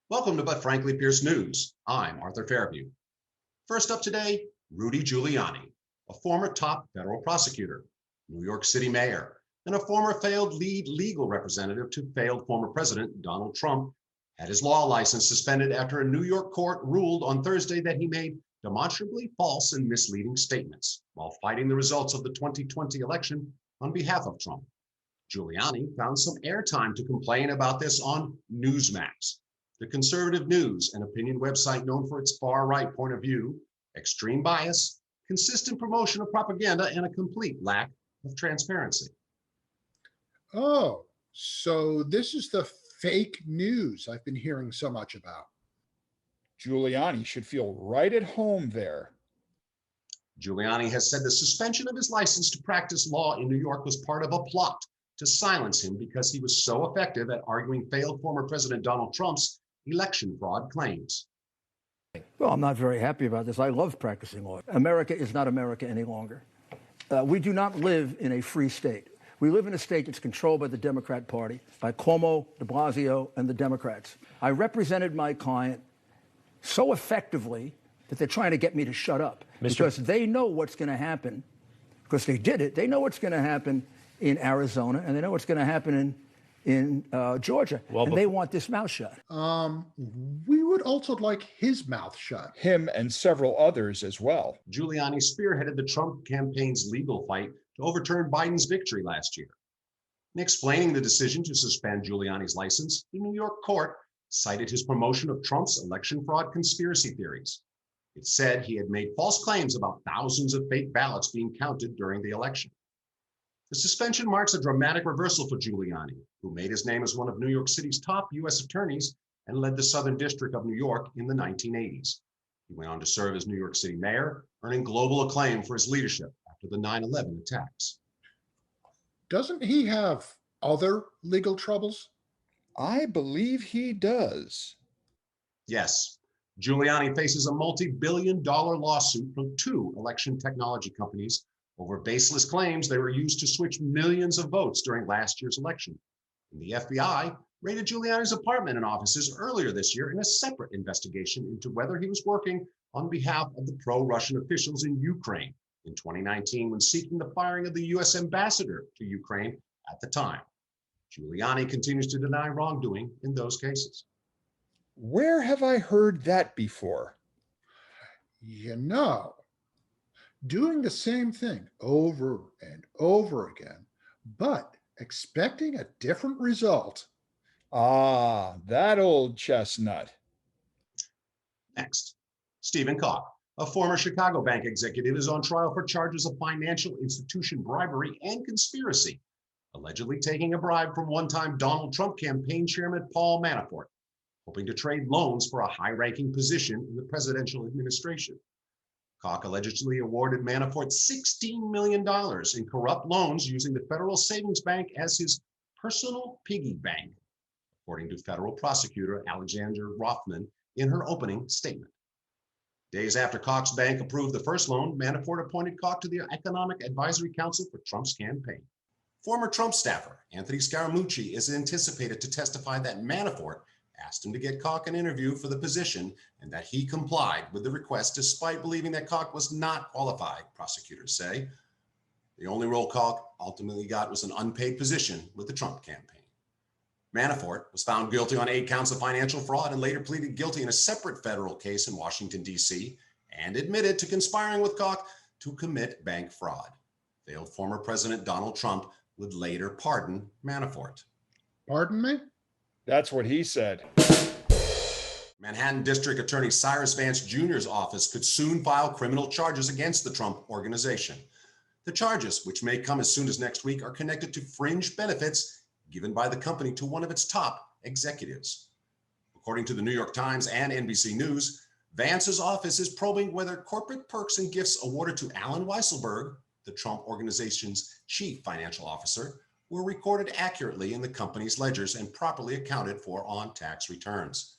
Welcome to But Frankly Pierce News. I'm Arthur Fairview. First up today, Rudy Giuliani, a former top federal prosecutor, New York City mayor, and a former failed lead legal representative to failed former President Donald Trump, had his law license suspended after a New York court ruled on Thursday that he made demonstrably false and misleading statements while fighting the results of the 2020 election on behalf of Trump. Giuliani found some airtime to complain about this on Newsmax, the conservative news and opinion website known for its far-right point of view, extreme bias, consistent promotion of propaganda, and a complete lack of transparency. Oh, so this is the fake news I've been hearing so much about. Giuliani should feel right at home there. Giuliani has said the suspension of his license to practice law in New York was part of a plot to silence him because he was so effective at arguing failed former President Donald Trump's election fraud claims. Well, I'm not very happy about this. I love practicing law. America is not America any longer. We do not live in a free state. We live in a state that's controlled by the Democrat Party, by Cuomo, de Blasio, and the Democrats. I represented my client so effectively that they're trying to get me to shut up because they know what's going to happen, because they did it. They know what's going to happen in Arizona, and they know what's going to happen in Georgia, and they want this mouth shut. We would also like his mouth shut. Him and several others as well. Giuliani spearheaded the Trump campaign's legal fight to overturn Biden's victory last year. In explaining the decision to suspend Giuliani's license, the New York court cited his promotion of Trump's election fraud conspiracy theories. It said he had made false claims about thousands of fake ballots being counted during the election. The suspension marks a dramatic reversal for Giuliani, who made his name as one of New York City's top U.S. attorneys and led the Southern District of New York in the 1980s. He went on to serve as New York City mayor, earning global acclaim for his leadership after the 9/11 attacks. Doesn't he have other legal troubles? I believe he does. Yes, Giuliani faces a multi-billion-dollar lawsuit from two election technology companies over baseless claims they were used to switch millions of votes during last year's election. And the FBI raided Giuliani's apartment and offices earlier this year in a separate investigation into whether he was working on behalf of the pro-Russian officials in Ukraine in 2019 when seeking the firing of the U.S. ambassador to Ukraine at the time. Giuliani continues to deny wrongdoing in those cases. Where have I heard that before? You know, doing the same thing over and over again, but expecting a different result. Ah, that old chestnut. Next, Stephen Koch, a former Chicago bank executive, is on trial for charges of financial institution bribery and conspiracy, allegedly taking a bribe from one-time Donald Trump campaign chairman Paul Manafort, hoping to trade loans for a high-ranking position in the presidential administration. Koch allegedly awarded Manafort $16 million in corrupt loans using the Federal Savings Bank as his personal piggy bank, according to federal prosecutor Alexandra Rothman in her opening statement. Days after Koch's bank approved the first loan, Manafort appointed Koch to the Economic Advisory Council for Trump's campaign. Former Trump staffer Anthony Scaramucci is anticipated to testify that Manafort asked him to get Koch an interview for the position and that he complied with the request despite believing that Koch was not qualified, prosecutors say. The only role Koch ultimately got was an unpaid position with the Trump campaign. Manafort was found guilty on 8 counts of financial fraud and later pleaded guilty in a separate federal case in Washington, D.C., and admitted to conspiring with Koch to commit bank fraud. Failed former President Donald Trump would later pardon Manafort. Pardon me? That's what he said. Manhattan District Attorney Cyrus Vance Jr.'s office could soon file criminal charges against the Trump Organization. The charges, which may come as soon as next week, are connected to fringe benefits given by the company to one of its top executives. According to the New York Times and NBC News, Vance's office is probing whether corporate perks and gifts awarded to Alan Weisselberg, the Trump Organization's chief financial officer, were recorded accurately in the company's ledgers and properly accounted for on tax returns.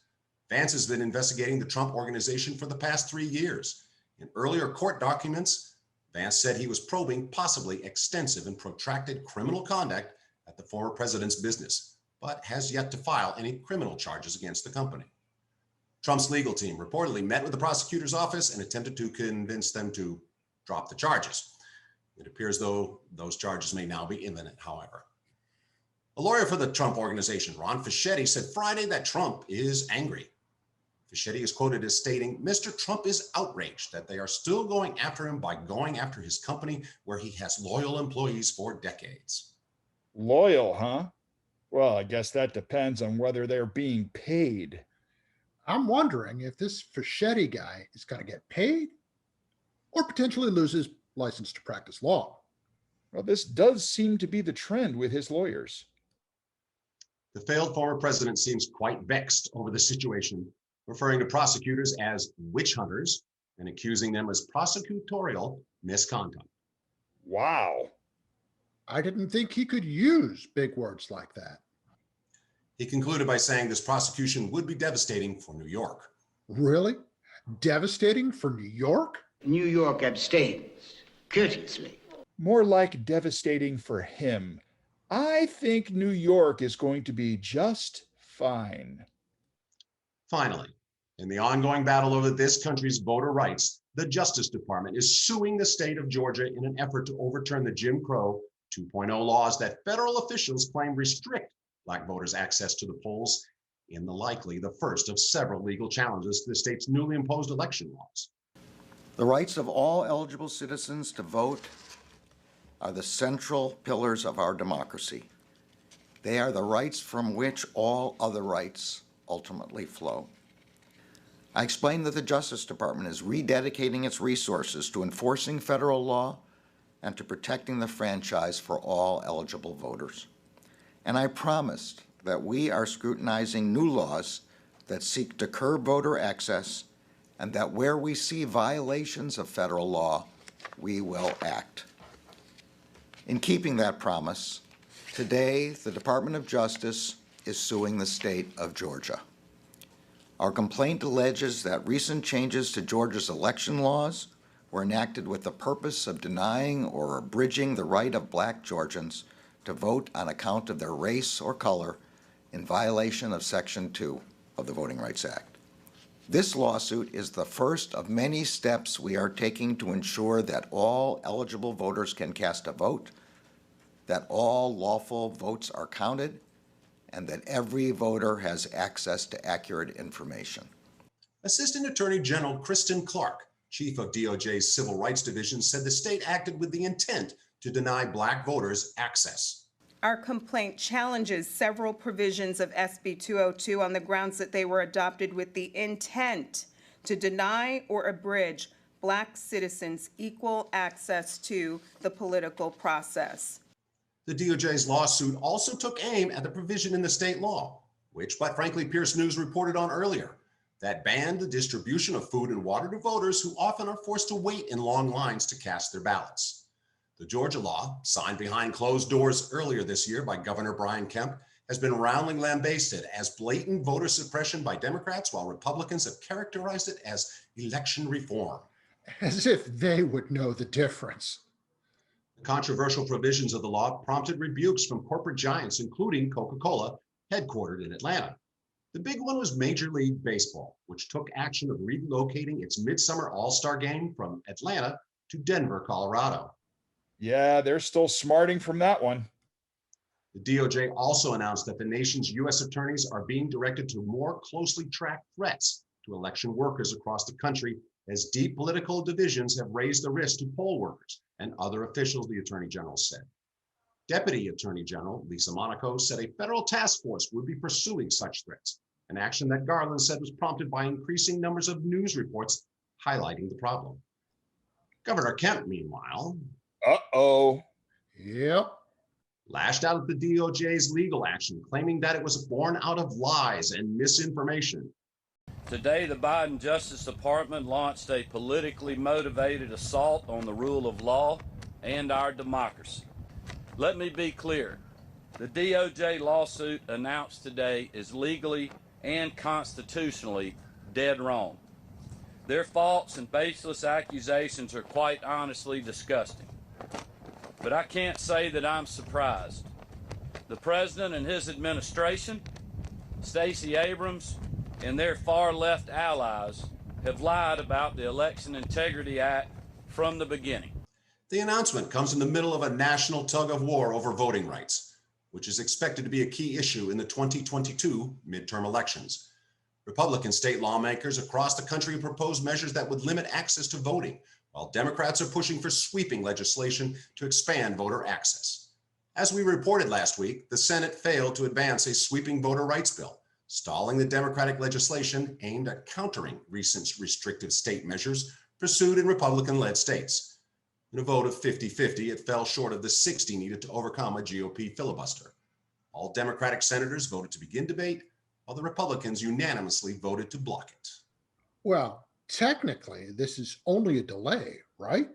Vance has been investigating the Trump Organization for the past 3 years. In earlier court documents, Vance said he was probing possibly extensive and protracted criminal conduct at the former president's business, but has yet to file any criminal charges against the company. Trump's legal team reportedly met with the prosecutor's office and attempted to convince them to drop the charges. It appears though those charges may now be imminent, however. A lawyer for the Trump Organization, Ron Fischetti, said Friday that Trump is angry. Fischetti is quoted as stating, "Mr. Trump is outraged that they are still going after him by going after his company where he has loyal employees for decades." Loyal, huh? Well, I guess that depends on whether they're being paid. I'm wondering if this Fischetti guy is going to get paid or potentially lose his license to practice law. Well, this does seem to be the trend with his lawyers. The failed former president seems quite vexed over the situation, referring to prosecutors as witch hunters and accusing them as prosecutorial misconduct. Wow. I didn't think he could use big words like that. He concluded by saying this prosecution would be devastating for New York. Really? Devastating for New York? New York abstains courteously. More like devastating for him. I think New York is going to be just fine. Finally, in the ongoing battle over this country's voter rights, the Justice Department is suing the state of Georgia in an effort to overturn the Jim Crow 2.0 laws that federal officials claim restrict Black voters' access to the polls in the first of several legal challenges to the state's newly imposed election laws. The rights of all eligible citizens to vote are the central pillars of our democracy. They are the rights from which all other rights ultimately flow. I explained that the Justice Department is rededicating its resources to enforcing federal law and to protecting the franchise for all eligible voters. And I promised that we are scrutinizing new laws that seek to curb voter access, and that where we see violations of federal law, we will act. In keeping that promise, today the Department of Justice is suing the state of Georgia. Our complaint alleges that recent changes to Georgia's election laws were enacted with the purpose of denying or abridging the right of Black Georgians to vote on account of their race or color in violation of Section 2 of the Voting Rights Act. This lawsuit is the first of many steps we are taking to ensure that all eligible voters can cast a vote, that all lawful votes are counted, and that every voter has access to accurate information. Assistant Attorney General Kristen Clarke, chief of DOJ's Civil Rights Division, said the state acted with the intent to deny Black voters access. Our complaint challenges several provisions of SB 202 on the grounds that they were adopted with the intent to deny or abridge Black citizens equal access to the political process. The DOJ's lawsuit also took aim at the provision in the state law, which, but frankly, Pierce News reported on earlier, that banned the distribution of food and water to voters who often are forced to wait in long lines to cast their ballots. The Georgia law, signed behind closed doors earlier this year by Governor Brian Kemp, has been roundly lambasted as blatant voter suppression by Democrats, while Republicans have characterized it as election reform. As if they would know the difference. The controversial provisions of the law prompted rebukes from corporate giants, including Coca-Cola, headquartered in Atlanta. The big one was Major League Baseball, which took action of relocating its midsummer All-Star game from Atlanta to Denver, Colorado. Yeah, they're still smarting from that one. The DOJ also announced that the nation's U.S. attorneys are being directed to more closely track threats to election workers across the country, as deep political divisions have raised the risk to poll workers and other officials, the Attorney General said. Deputy Attorney General Lisa Monaco said a federal task force would be pursuing such threats, an action that Garland said was prompted by increasing numbers of news reports highlighting the problem. Governor Kemp, meanwhile, Uh-oh. Yep. lashed out at the DOJ's legal action, claiming that it was born out of lies and misinformation. Today, the Biden Justice Department launched a politically motivated assault on the rule of law and our democracy. Let me be clear. The DOJ lawsuit announced today is legally and constitutionally dead wrong. Their false and baseless accusations are quite honestly disgusting. But I can't say that I'm surprised. The president and his administration, Stacey Abrams, and their far-left allies have lied about the Election Integrity Act from the beginning. The announcement comes in the middle of a national tug of war over voting rights, which is expected to be a key issue in the 2022 midterm elections. Republican state lawmakers across the country have proposed measures that would limit access to voting, while Democrats are pushing for sweeping legislation to expand voter access. As we reported last week, the Senate failed to advance a sweeping voter rights bill, stalling the Democratic legislation aimed at countering recent restrictive state measures pursued in Republican-led states. In a vote of 50-50, it fell short of the 60 needed to overcome a GOP filibuster. All Democratic senators voted to begin debate, while the Republicans unanimously voted to block it. Well, technically, this is only a delay, right?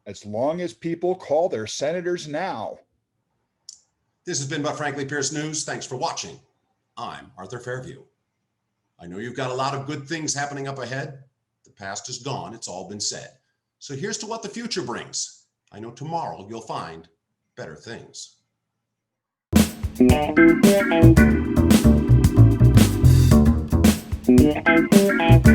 As long as people call their senators now. This has been But Frankly Pierce News. Thanks for watching. I'm Arthur Fairview. I know you've got a lot of good things happening up ahead. The past is gone. It's all been said. So here's to what the future brings. I know tomorrow you'll find better things. Yeah.